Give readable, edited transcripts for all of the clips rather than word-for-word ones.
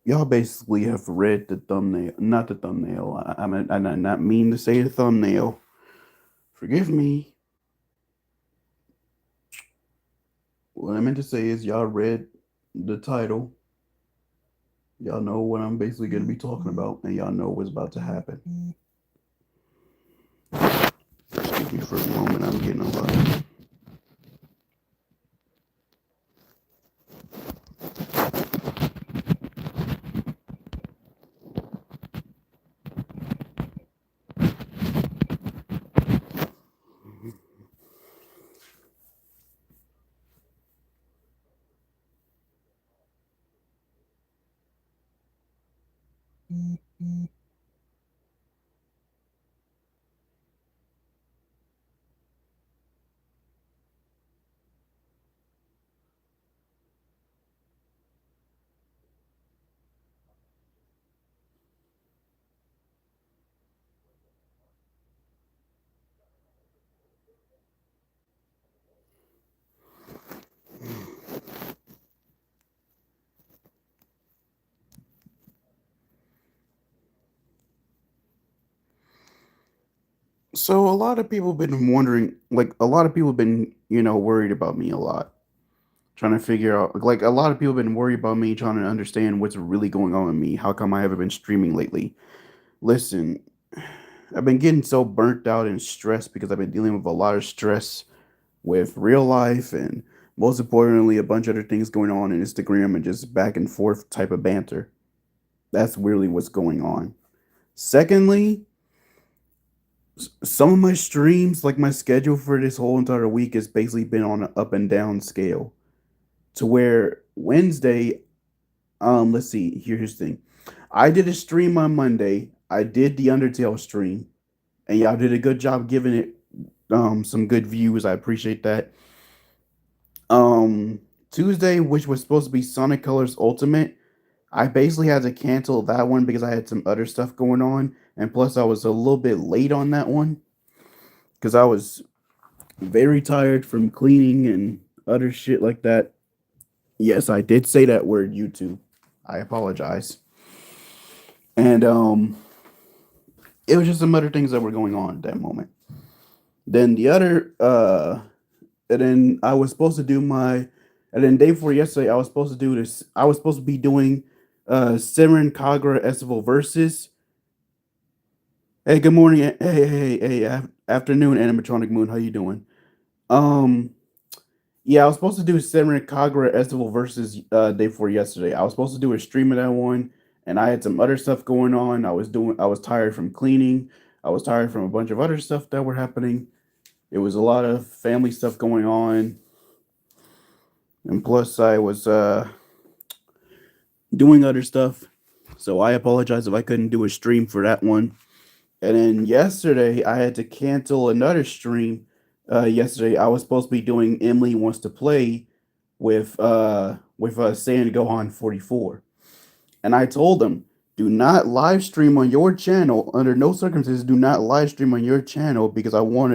y'all basically have read the thumbnail, not the thumbnail. I not mean to say the thumbnail. Forgive me. What I meant to say is y'all read the title. Y'all know what I'm basically going to be talking about, and y'all know what's about to happen. Excuse me for a moment. I'm getting a lot. So a lot of people have been wondering, like a lot of people have been, worried about me a lot, trying to figure out, like a lot of people have been worried about me, trying to understand what's really going on with me. How come I haven't been streaming lately? Listen, I've been getting so burnt out and stressed because I've been dealing with a lot of stress with real life and most importantly, a bunch of other things going on in Instagram and just back and forth type of banter. That's really what's going on. Secondly, some of my streams, like my schedule for this whole entire week, has basically been on an up and down scale. To where Wednesday, let's see, here's the thing. I did a stream on Monday. I did the Undertale stream, and y'all did a good job giving it some good views. I appreciate that. Um Tuesday, which was supposed to be Sonic Colors Ultimate, I basically had to cancel that one because I had some other stuff going on, and plus I was a little bit late on that one because I was very tired from cleaning and other shit like that. Yes, I did say that word, YouTube. I apologize. And it was just some other things that were going on at that moment. Then the other and then I was supposed to do my and then day before yesterday I was supposed to do this I was supposed to be doing Siren Kagura Estival versus. Hey, good morning. Afternoon, animatronic moon. How you doing? Um, yeah, I was supposed to do Senran Kagura Estival versus day before yesterday. I was supposed to do a stream of that one, and I had some other stuff going on. I was tired from cleaning. I was tired from a bunch of other stuff that were happening. It was a lot of family stuff going on, and plus I was doing other stuff. So I apologize if I couldn't do a stream for that one. And then yesterday, I had to cancel another stream. Yesterday, I was supposed to be doing Emily Wants to Play with Saiyan Gohan 44, and I told them, do not live stream on your channel under no circumstances. Do not live stream on your channel because I want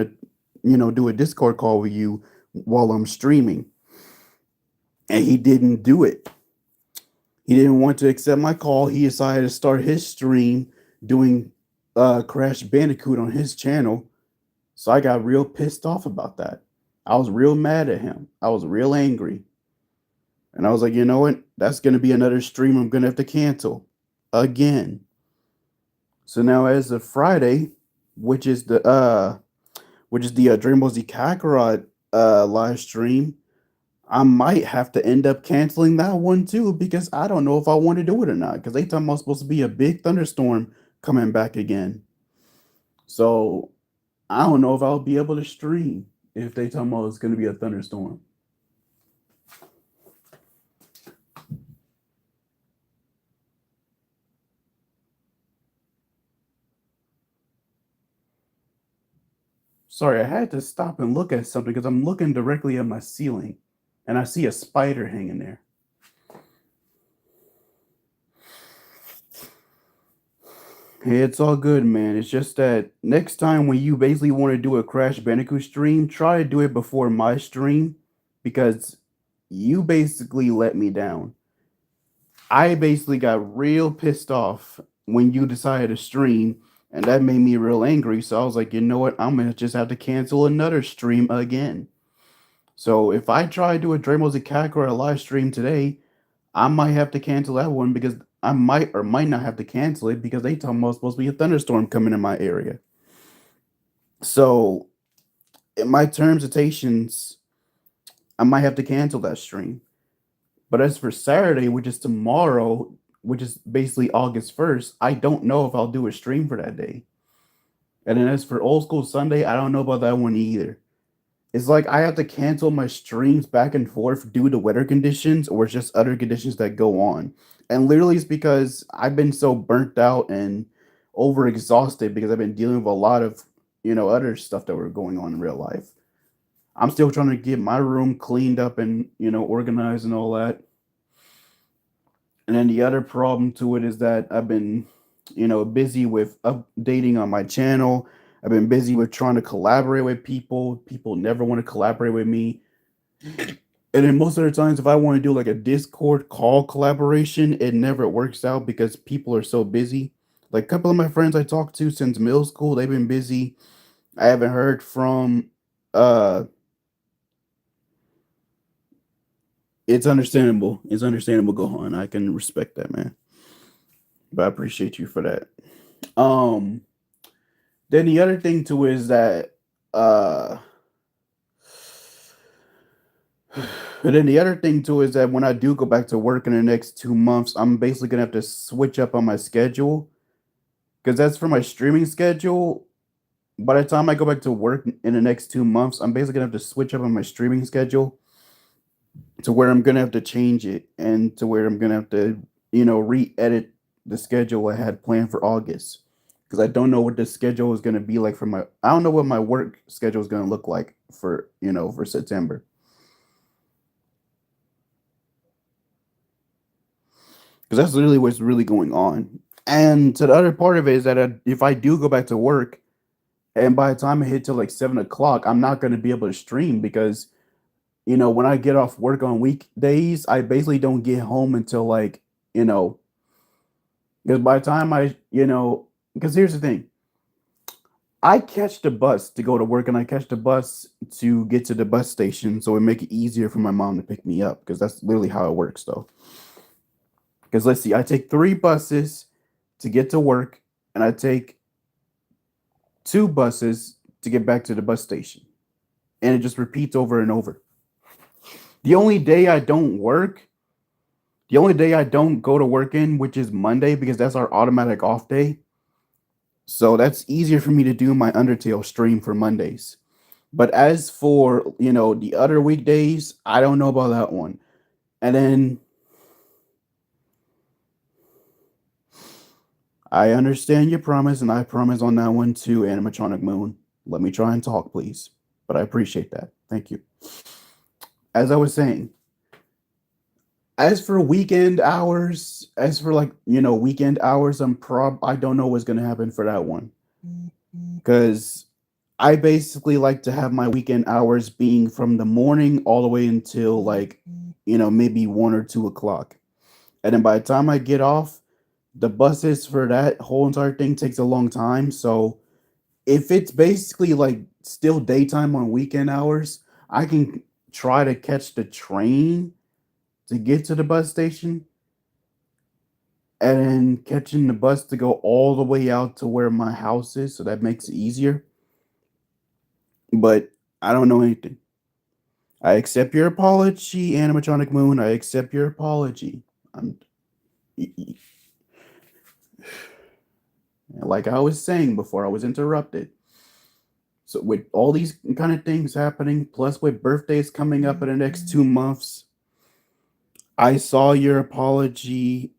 to, do a Discord call with you while I'm streaming. And he didn't do it. He didn't want to accept my call. He decided to start his stream doing Crash Bandicoot on his channel. So I got real pissed off about that. I was real mad at him. I was real angry. And I was like, you know what? That's going to be another stream I'm going to have to cancel again. So now as of Friday, which is the Dragon Ball Z Kakarot live stream, I might have to end up canceling that one too because I don't know if I want to do it or not because they thought I was supposed to be a big thunderstorm coming back again. So I don't know if I'll be able to stream if they tell me it's going to be a thunderstorm. Sorry, I had to stop and look at something because I'm looking directly at my ceiling and I see a spider hanging there. Hey, it's all good, man. It's just that next time when you basically want to do a Crash Bandicoot stream, try to do it before my stream because you basically let me down. I basically got real pissed off when you decided to stream, and that made me real angry. So I was like, you know what? I'm gonna just have to cancel another stream again. So if I try to do a Dramos Attack or a live stream today, I might have to cancel that one because I might or might not have to cancel it because they told me it's supposed to be a thunderstorm coming in my area. So in my terms and stations, I might have to cancel that stream. But as for Saturday, which is tomorrow, which is basically August 1st, I don't know if I'll do a stream for that day. And then as for Old School Sunday, I don't know about that one either. It's like I have to cancel my streams back and forth due to weather conditions or it's just other conditions that go on. And literally it's because I've been so burnt out and overexhausted because I've been dealing with a lot of, other stuff that were going on in real life. I'm still trying to get my room cleaned up and, organized and all that. And then the other problem to it is that I've been, busy with updating on my channel. I've been busy with trying to collaborate with people. People never want to collaborate with me. And then most of the times, if I want to do like a Discord call collaboration, it never works out because people are so busy. Like a couple of my friends I talked to since middle school, they've been busy. I haven't heard from. Uh, it's understandable. It's understandable. Go on. I can respect that, man. But I appreciate you for that. Um, then the other thing too is that uh and then the other thing too is that when I do go back to work in the next 2 months, I'm basically gonna have to switch up on my schedule because that's for my streaming schedule. By the time I go back to work in the next 2 months, I'm basically gonna have to switch up on my streaming schedule to where I'm gonna have to change it and to where I'm gonna have to, re-edit the schedule I had planned for August. Because I don't know what the schedule is gonna be like for my I don't know what my work schedule is gonna look like for for September. Because that's literally what's really going on. And to the other part of it is that if I do go back to work, and by the time I hit till like 7 o'clock, I'm not gonna be able to stream because when I get off work on weekdays, I basically don't get home until like, you know, because by the time because here's the thing, I catch the bus to go to work and I catch the bus to get to the bus station. So it make it easier for my mom to pick me up because that's literally how it works though. Because let's see, I take 3 buses to get to work and I take 2 buses to get back to the bus station. And it just repeats over and over. The only day I don't work The only day I don't go to work in, which is Monday, because that's our automatic off day. So that's easier for me to do my Undertale stream for Mondays. But as for, the other weekdays, I don't know about that one. And then I understand your promise, and I promise on that one too, Animatronic Moon. Let me try and talk, please. But I appreciate that. Thank you. As I was saying, as for weekend hours, as for like, weekend hours, I don't know what's gonna happen for that one. Because I basically like to have my weekend hours being from the morning all the way until like, maybe 1 or 2 o'clock. And then by the time I get off, the buses for that whole entire thing takes a long time. So if it's basically like still daytime on weekend hours, I can try to catch the train to get to the bus station and then catching the bus to go all the way out to where my house is. So that makes it easier. But I don't know anything. I accept your apology, Animatronic Moon. I accept your apology. I'm like I was saying before I was interrupted. So with all these kind of things happening, plus with birthdays coming up in the next 2 months, I saw your apology.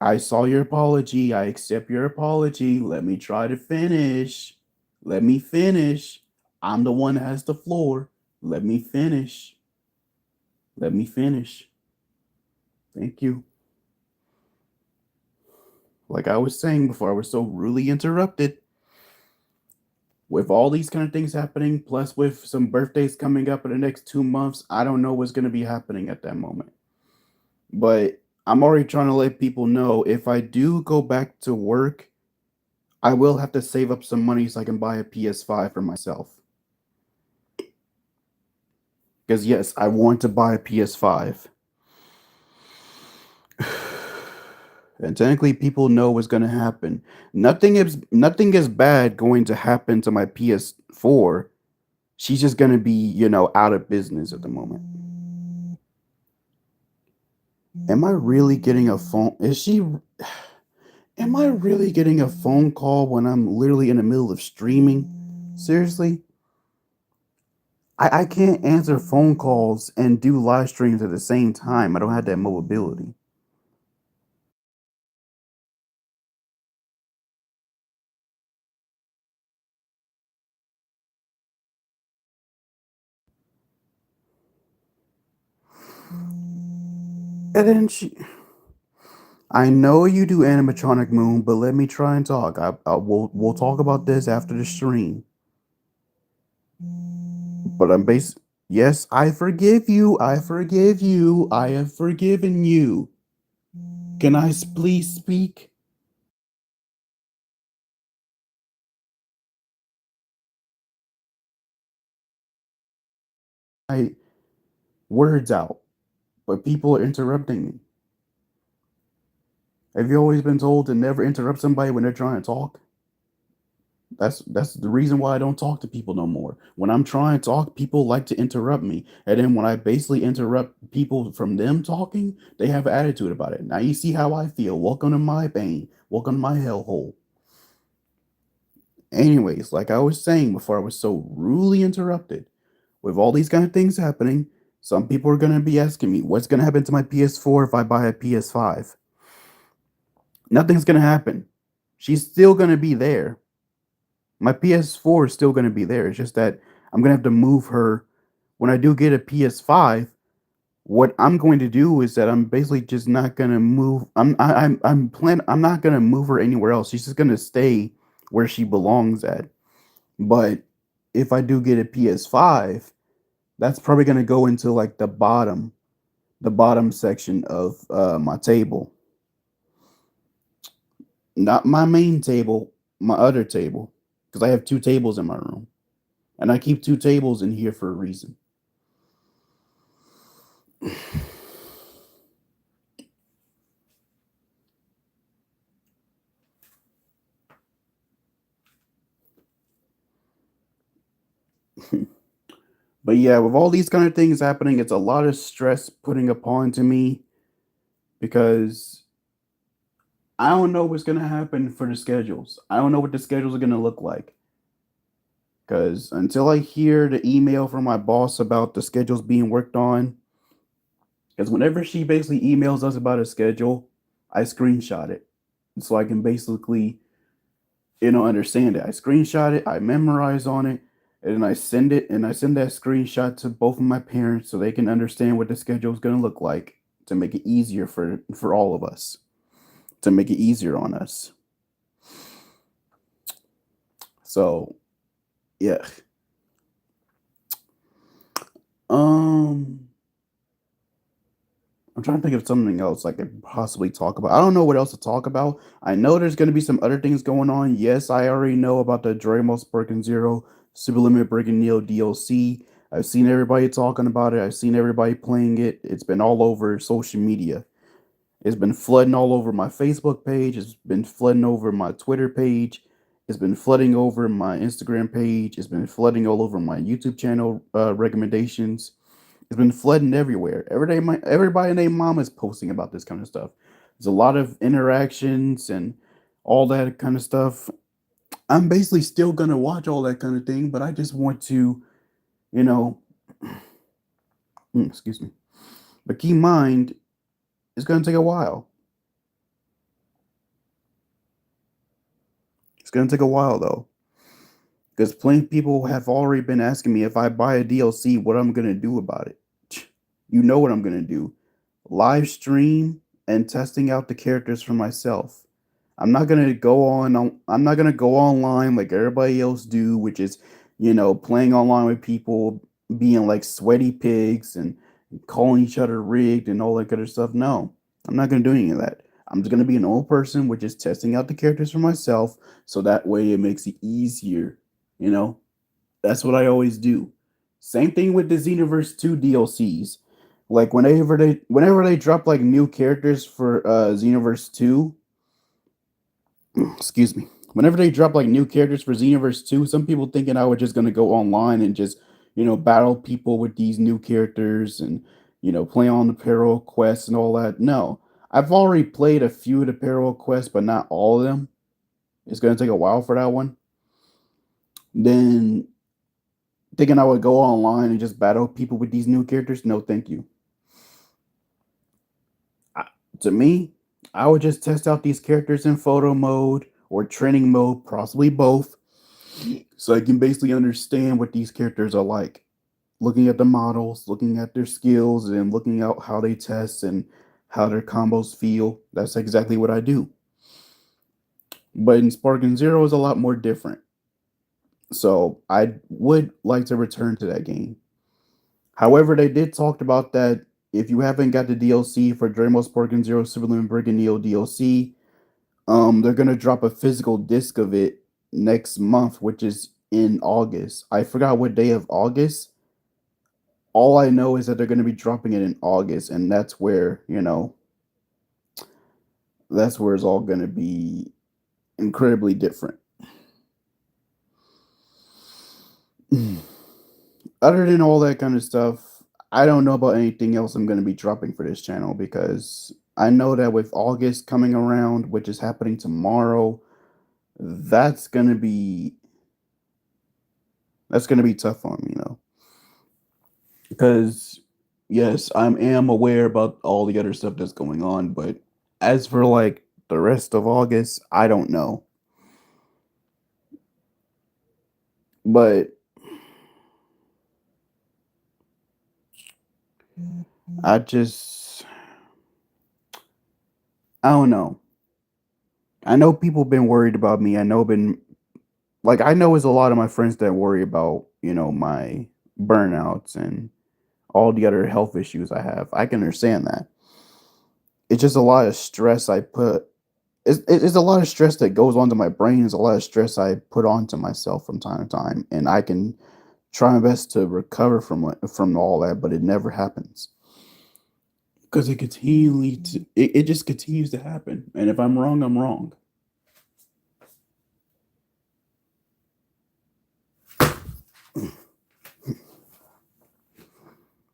I saw your apology. I accept your apology. Let me try to finish. Let me finish. I'm the one that has the floor. Let me finish. Let me finish. Thank you. Like I was saying before, I was so rudely interrupted. With all these kind of things happening, plus with some birthdays coming up in the next 2 months, I don't know what's going to be happening at that moment. But I'm already trying to let people know if I do go back to work, I will have to save up some money so I can buy a PS5 for myself. Because yes, I want to buy a PS5. And technically people know what's going to happen. Nothing is bad going to happen to my PS4. She's just going to be, out of business at the moment. Am I really getting a phone? Am I really getting a phone call when I'm literally in the middle of streaming? Seriously? I can't answer phone calls and do live streams at the same time. I don't have that mobility. And then I know you do animatronic moon, but let me try and talk. We'll talk about this after the stream. But yes, I forgive you. I forgive you. I have forgiven you. Can I please speak? I words out, but people are interrupting me. Have you always been told to never interrupt somebody when they're trying to talk? That's the reason why I don't talk to people no more. When I'm trying to talk, people like to interrupt me. And then when I basically interrupt people from them talking, they have an attitude about it. Now you see how I feel. Welcome to my pain. Welcome to my hellhole. Anyways, like I was saying before I was so rudely interrupted, with all these kind of things happening, some people are gonna be asking me, what's gonna happen to my PS4 if I buy a PS5? Nothing's gonna happen. She's still gonna be there. My PS4 is still going to be there. It's just that I'm going to have to move her. When I do get a PS5, what I'm going to do is that I'm basically just not going to move. I'm not going to move her anywhere else. She's just going to stay where she belongs at. But if I do get a PS5, that's probably going to go into like the bottom section of my table. Not my main table, my other table, because I have two tables in my room. And I keep two tables in here for a reason. But yeah, with all these kind of things happening, it's a lot of stress putting upon to me because I don't know what's gonna happen for the schedules. I don't know what the schedules are gonna look like. Because until I hear the email from my boss about the schedules being worked on, because whenever she basically emails us about a schedule, I screenshot it. So I can basically, understand it. I screenshot it, I memorize on it, and then I send it, and I send that screenshot to both of my parents so they can understand what the schedule is going to look like to make it easier for all of us, to make it easier on us. So yeah, um, I'm trying to think of something else I could possibly talk about. I don't know what else to talk about. I know there's going to be some other things going on. Yes, I already know about the Draymond Sparking Zero Super Limit Breaking Neal DLC. I've seen everybody talking about it. I've seen everybody playing it. It's been all over social media. It's been flooding all over my Facebook page. It's been flooding over my Twitter page. It's been flooding over my Instagram page. It's been flooding all over my YouTube channel recommendations. It's been flooding everywhere. Every day, everybody and their mom is posting about this kind of stuff. There's a lot of interactions and all that kind of stuff. I'm basically still gonna watch all that kind of thing, but I just want to, you know, excuse me. But keep in mind, it's gonna take a while. It's gonna take a while though, because plenty of people have already been asking me if I buy a DLC, what I'm gonna do about it. You know what I'm gonna do? Live stream and testing out the characters for myself. I'm not gonna go online like everybody else do, which is, playing online with people, being like sweaty pigs and calling each other rigged and all that kind of stuff. No. I'm not going to do any of that. I'm just going to be an old person with just testing out the characters for myself so that way it makes it easier. You know, that's what I always do. Same thing with the Xenoverse 2 DLCs. Like whenever they drop like new characters for Xenoverse 2, excuse me. Whenever they drop like new characters for Xenoverse 2, some people thinking I was just gonna go online and just, battle people with these new characters and, play on the parallel quests and all that. No. I've already played a few of the parallel quests, but not all of them. It's gonna take a while for that one. Then thinking I would go online and just battle people with these new characters, no thank you. I, to me, I would just test out these characters in photo mode or training mode, possibly both, so I can basically understand what these characters are like. Looking at the models, looking at their skills, and looking at how they test and how their combos feel. That's exactly what I do. But in Sparking Zero is a lot more different. So I would like to return to that game. However, they did talk about that if you haven't got the DLC for Draymond Sparking Zero Superlumin Brick and Neal DLC, they're gonna drop a physical disc of it next month, which is in August. I forgot what day of August. All I know is that they're gonna be dropping it in August, and that's where it's all gonna be incredibly different. Other than all that kind of stuff, I don't know about anything else I'm gonna be dropping for this channel because I know that with August coming around, which is happening tomorrow, that's gonna be that's gonna be tough on me, because yes, I am aware about all the other stuff that's going on, but as for like the rest of August, I don't know. But I just I don't know. I know people been worried about me. I know it's a lot of my friends that worry about, my burnouts and all the other health issues I have. I can understand that. It's just a lot of stress I put it's a lot of stress that goes onto my brain. It's a lot of stress I put onto myself from time to time, and I can try my best to recover from all that, but it never happens because it just continues to happen. And if I'm wrong, I'm wrong.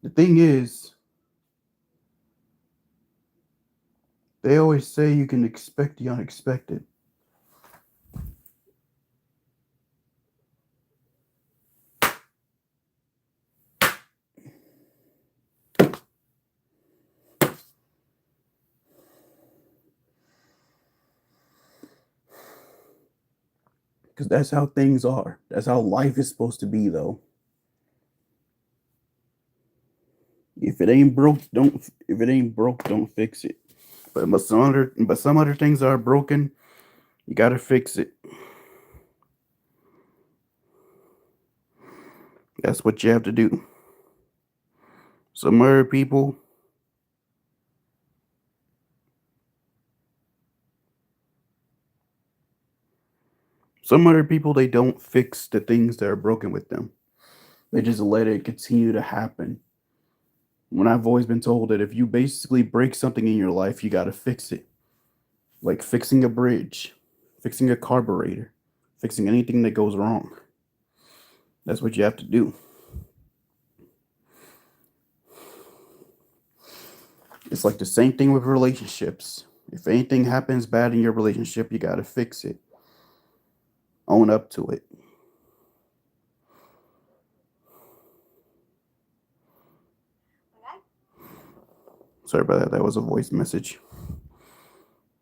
The thing is, they always say you can expect the unexpected. Because that's how things are. That's how life is supposed to be, though. If it ain't broke, don't fix it. But some other things that are broken, you gotta fix it. That's what you have to do. Some other people, they don't fix the things that are broken with them. They just let it continue to happen. When I've always been told that if you basically break something in your life, you gotta fix it. Like fixing a bridge, fixing a carburetor, fixing anything that goes wrong. That's what you have to do. It's like the same thing with relationships. If anything happens bad in your relationship, you gotta fix it. Own up to it. Sorry about that. That was a voice message.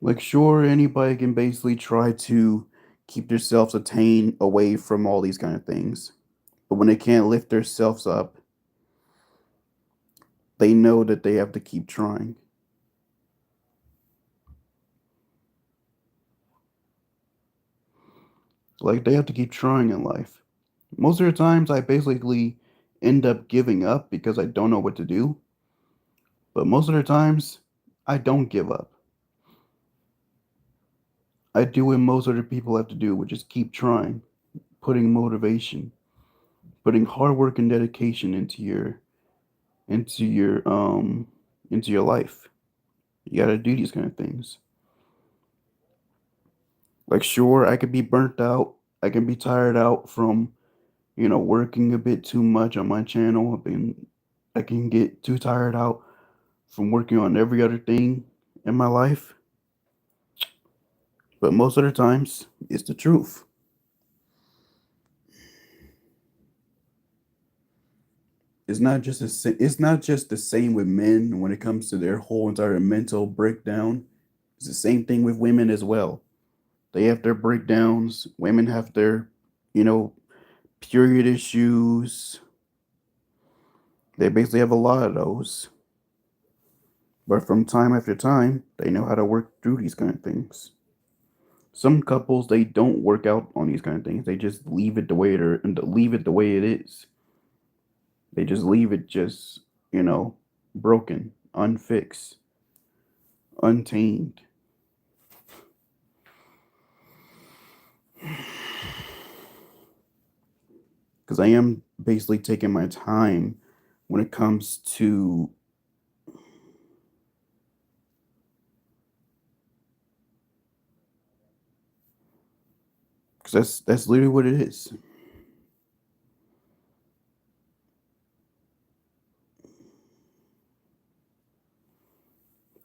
Like, sure, anybody can basically try to keep themselves attained away from all these kind of things. But when they can't lift themselves up, they know that they have to keep trying. Like, they have to keep trying in life. Most of the times, I basically end up giving up because I don't know what to do. But most of the times, I don't give up. I do what most other people have to do, which is keep trying, putting motivation, putting hard work and dedication into your into your life. You gotta do these kind of things. Like sure, I could be burnt out. I can be tired out from, working a bit too much on my channel. I can get too tired out from working on every other thing in my life. But most of the times, it's the truth. It's not just the same with men when it comes to their whole entire mental breakdown. It's the same thing with women as well. They have their breakdowns. Women have their, you know, period issues. They basically have a lot of those. But from time after time, they know how to work through these kind of things. Some couples they don't work out on these kind of things. They just leave it the way leave it the way it is. They just leave it just, broken, unfixed, untamed. Because I am basically taking my time when it comes to, because that's literally what it is.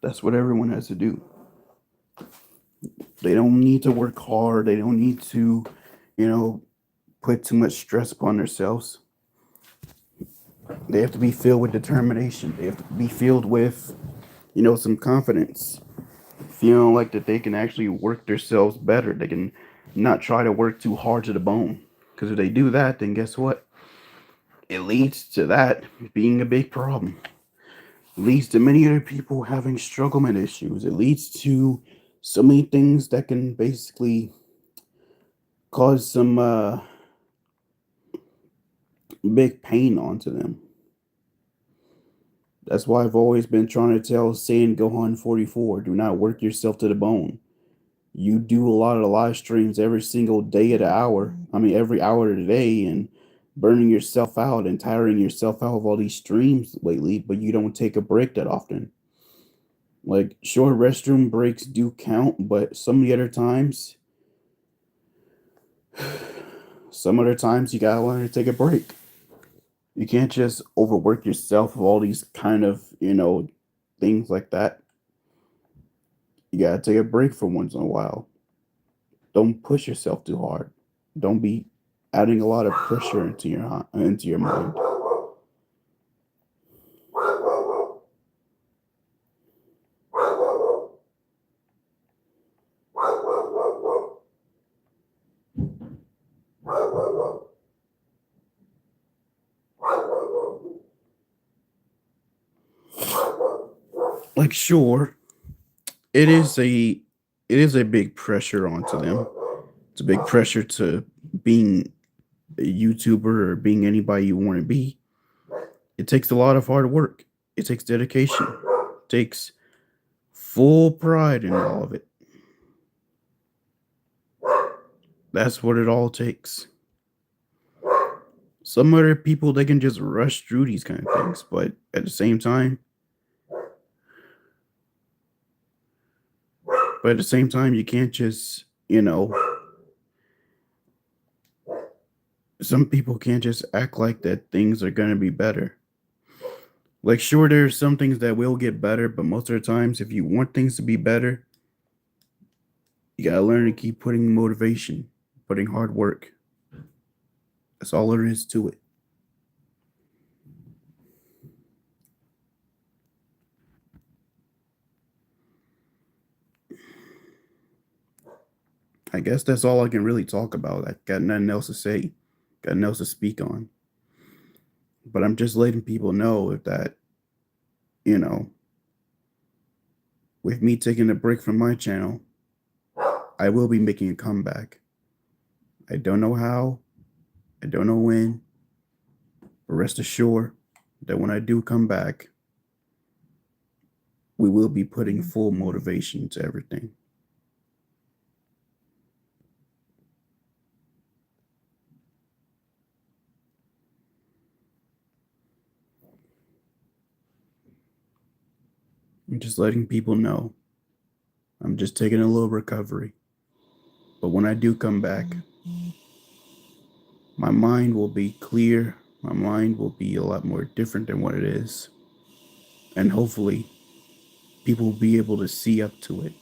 That's what everyone has to do. They don't need to work hard. They don't need to, you know, put too much stress upon themselves. They have to be filled with determination. They have to be filled with, some confidence. Feeling like that they can actually work themselves better. They can not try to work too hard to the bone. Because if they do that, then guess what? It leads to that being a big problem. It leads to many other people having strugglement issues. It leads to so many things that can basically cause some big pain onto them. That's why I've always been trying to tell Saiyan Gohan 44, do not work yourself to the bone. You do a lot of live streams every single day of the hour. I mean, every hour of the day, and burning yourself out and tiring yourself out of all these streams lately, but you don't take a break that often. Like, short restroom breaks do count, but some other times you gotta learn to take a break. You can't just overwork yourself with all these kind of, things like that. You gotta take a break for once in a while. Don't push yourself too hard. Don't be adding a lot of pressure into your mind. Like sure, it is a it is a big pressure onto them. It's a big pressure to being a YouTuber or being anybody you want to be. It takes a lot of hard work. It takes dedication. It takes full pride in all of it. That's what it all takes. Some other people they can just rush through these kind of things, but at the same time you can't just, some people can't just act like that things are going to be better. Like sure there's some things that will get better, but most of the times if you want things to be better, you got to learn to keep putting motivation, putting hard work. That's all there is to it. I guess that's all I can really talk about. I got nothing else to say, got nothing else to speak on. But I'm just letting people know that, you know, with me taking a break from my channel, I will be making a comeback. I don't know how, I don't know when, but rest assured that when I do come back, we will be putting full motivation to everything. I'm just letting people know I'm just taking a little recovery. But when I do come back, my mind will be clear. My mind will be a lot more different than what it is. And hopefully, people will be able to see up to it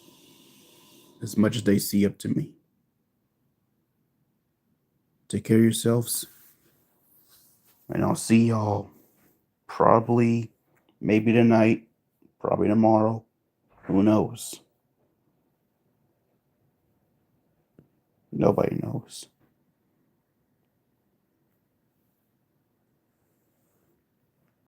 as much as they see up to me. Take care of yourselves, and I'll see y'all probably, maybe tonight, probably tomorrow. Who knows? Nobody knows.